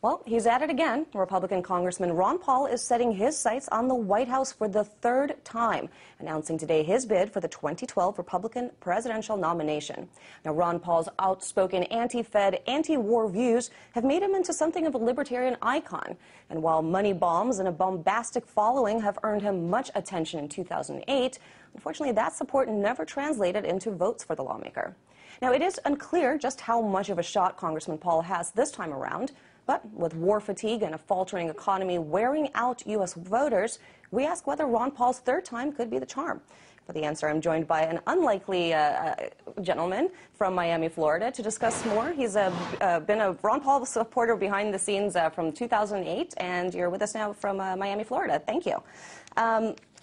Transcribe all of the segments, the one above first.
Well, he's at it again. Republican Congressman Ron Paul is setting his sights on the White House for the third time, announcing today his bid for the 2012 Republican presidential nomination. Now, Ron Paul's outspoken anti-Fed, anti-war views have made him into something of a libertarian icon. And while money bombs and a bombastic following have earned him much attention in 2008, unfortunately, that support never translated into votes for the lawmaker. Now, it is unclear just how much of a shot Congressman Paul has this time around. But with war fatigue and a faltering economy wearing out U.S. voters, we ask whether Ron Paul's third time could be the charm. For the answer, I'm joined by an unlikely gentleman from Miami, Florida, to discuss more. He's been a Ron Paul supporter behind the scenes from 2008, and you're with us now from Miami, Florida. Thank you.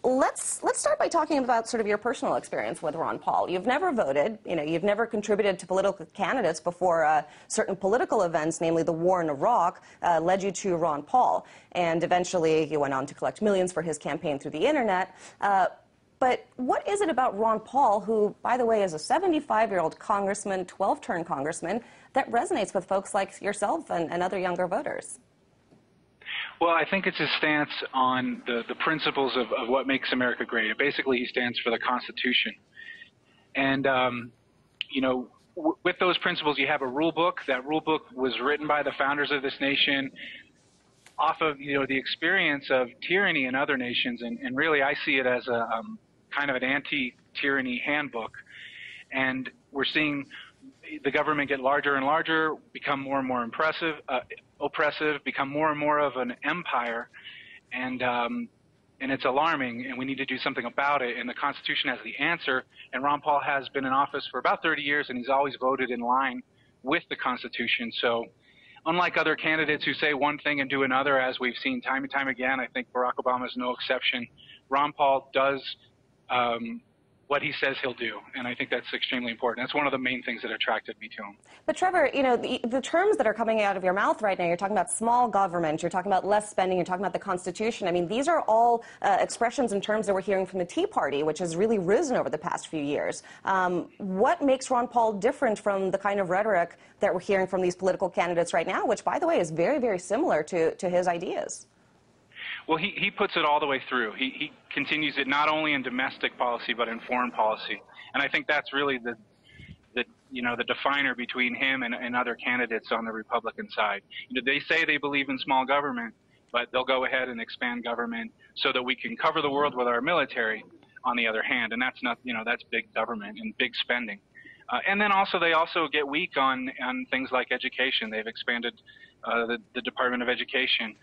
Let's start by talking about sort of your personal experience with Ron Paul. You've never voted, you've never contributed to political candidates before certain political events, namely the war in Iraq, led you to Ron Paul. And eventually he went on to collect millions for his campaign through the internet. But what is it about Ron Paul, who, by the way, is a 75-year-old congressman, 12-term congressman, that resonates with folks like yourself and other younger voters? Well, I think it's his stance on the principles of what makes America great. Basically, he stands for the Constitution. And, with those principles, you have a rule book. That rule book was written by the founders of this nation off of, the experience of tyranny in other nations. And really, I see it as a kind of an anti-tyranny handbook. And we're seeing the government get larger and larger, become more and more oppressive, become more and more of an empire, and it's alarming, and we need to do something about it, and the Constitution has the answer, and Ron Paul has been in office for about 30 years, and he's always voted in line with the Constitution. So unlike other candidates who say one thing and do another, as we've seen time and time again, I think Barack Obama is no exception. Ron Paul does what he says he'll do, and I think that's extremely important. That's one of the main things that attracted me to him. But Trevor, the terms that are coming out of your mouth right now, you're talking about small government, you're talking about less spending, you're talking about the Constitution. I mean, these are all expressions and terms that we're hearing from the Tea Party, which has really risen over the past few years. What makes Ron Paul different from the kind of rhetoric that we're hearing from these political candidates right now, which, by the way, is very, very similar to his ideas? Well, he puts it all the way through. He continues it not only in domestic policy but in foreign policy, and I think that's really the definer between him and other candidates on the Republican side. They say they believe in small government, but they'll go ahead and expand government so that we can cover the world with our military. On the other hand, and that's not that's big government and big spending. And then they also get weak on things like education. They've expanded the Department of Education.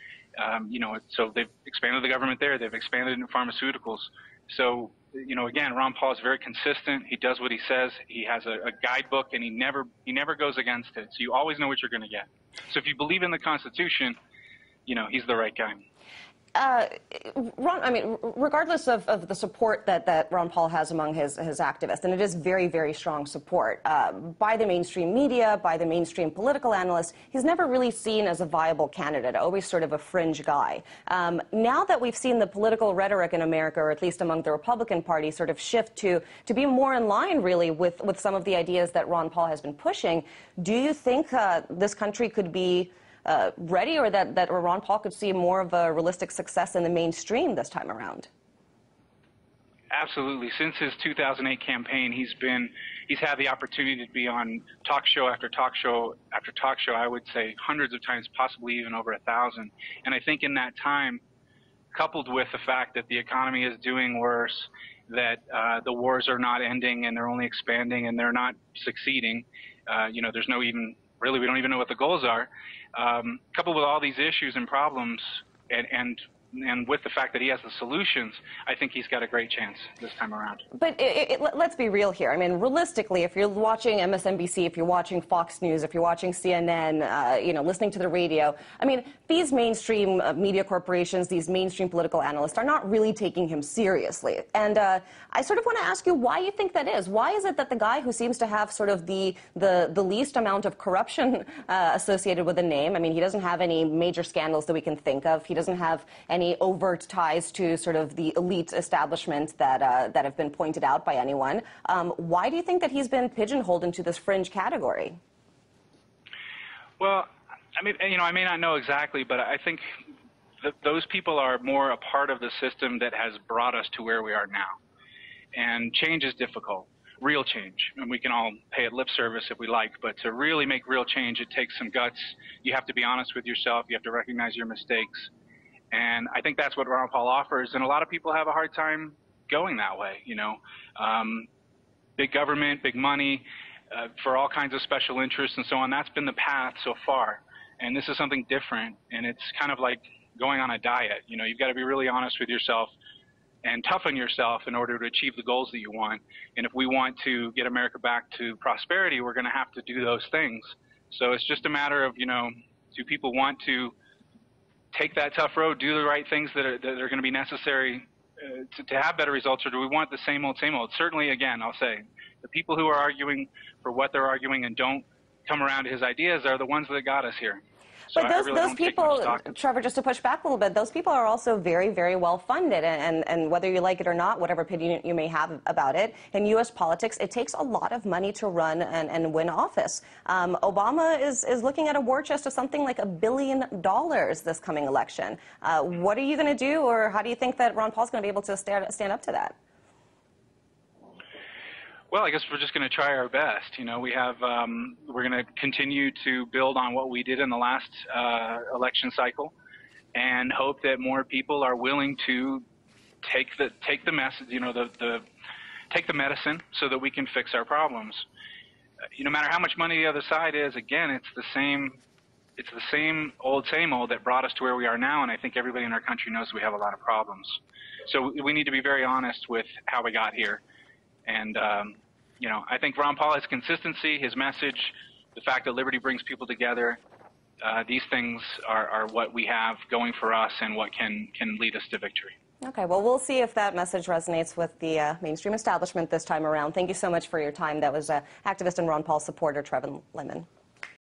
So they've expanded the government there. They've expanded in pharmaceuticals. So, again, Ron Paul is very consistent. He does what he says. He has a guidebook, and he never goes against it. So you always know what you're going to get. So if you believe in the Constitution, he's the right guy. Ron, regardless of the support that Ron Paul has among his activists, and it is very, very strong support by the mainstream media, by the mainstream political analysts, he's never really seen as a viable candidate, always sort of a fringe guy. Now that we've seen the political rhetoric in America, or at least among the Republican Party, sort of shift to be more in line, really, with some of the ideas that Ron Paul has been pushing, do you think this country could be ready, or that Ron Paul could see more of a realistic success in the mainstream this time around? Absolutely. Since his 2008 campaign, he's had the opportunity to be on talk show after talk show after talk show, I would say hundreds of times, possibly even over 1,000. And I think in that time, coupled with the fact that the economy is doing worse, that the wars are not ending and they're only expanding and they're not succeeding, there's no even really, we don't even know what the goals are. Coupled with all these issues and problems, and with the fact that he has the solutions, I think he's got a great chance this time around. But let's be real here. I mean, realistically, if you're watching MSNBC, if you're watching Fox News, if you're watching CNN, listening to the radio, I mean, these mainstream media corporations, these mainstream political analysts are not really taking him seriously. And I sort of want to ask you why you think that is. Why is it that the guy who seems to have sort of the least amount of corruption associated with the name, I mean, he doesn't have any major scandals that we can think of. He doesn't have any overt ties to sort of the elite establishment that have been pointed out by anyone. Why do you think that he's been pigeonholed into this fringe category? Well, I mean, you know, I may not know exactly, but I think those people are more a part of the system that has brought us to where we are now. And change is difficult, real change. And we can all pay it lip service if we like, but to really make real change, it takes some guts. You have to be honest with yourself. You have to recognize your mistakes. And I think that's what Ron Paul offers. And a lot of people have a hard time going that way, you know. Big government, big money, for all kinds of special interests and so on. That's been the path so far. And this is something different. And it's kind of like going on a diet. You know, you've got to be really honest with yourself and toughen yourself in order to achieve the goals that you want. And if we want to get America back to prosperity, we're going to have to do those things. So it's just a matter of, you know, do people want to take that tough road, do the right things that are going to be necessary to have better results, or do we want the same old, same old? Certainly, again, I'll say, the people who are arguing for what they're arguing and don't come around to his ideas are the ones that got us here. So but those people, Trevor, just to push back a little bit, those people are also very, very well funded. And whether you like it or not, whatever opinion you may have about it, in U.S. politics, it takes a lot of money to run and win office. Obama is looking at a war chest of something like $1 billion this coming election. What are you going to do, or how do you think that Ron Paul's going to be able to stand up to that? Well, I guess we're just going to try our best. You know, we have, we're going to continue to build on what we did in the last election cycle, and hope that more people are willing to take the message, you know, take the medicine, so that we can fix our problems. No matter how much money the other side is, again, it's the same old that brought us to where we are now, and I think everybody in our country knows we have a lot of problems. So we need to be very honest with how we got here. And, you know, I think Ron Paul has consistency, his message, the fact that liberty brings people together. These things are what we have going for us and what can lead us to victory. Okay, well, we'll see if that message resonates with the mainstream establishment this time around. Thank you so much for your time. That was activist and Ron Paul supporter Trevor Lemon.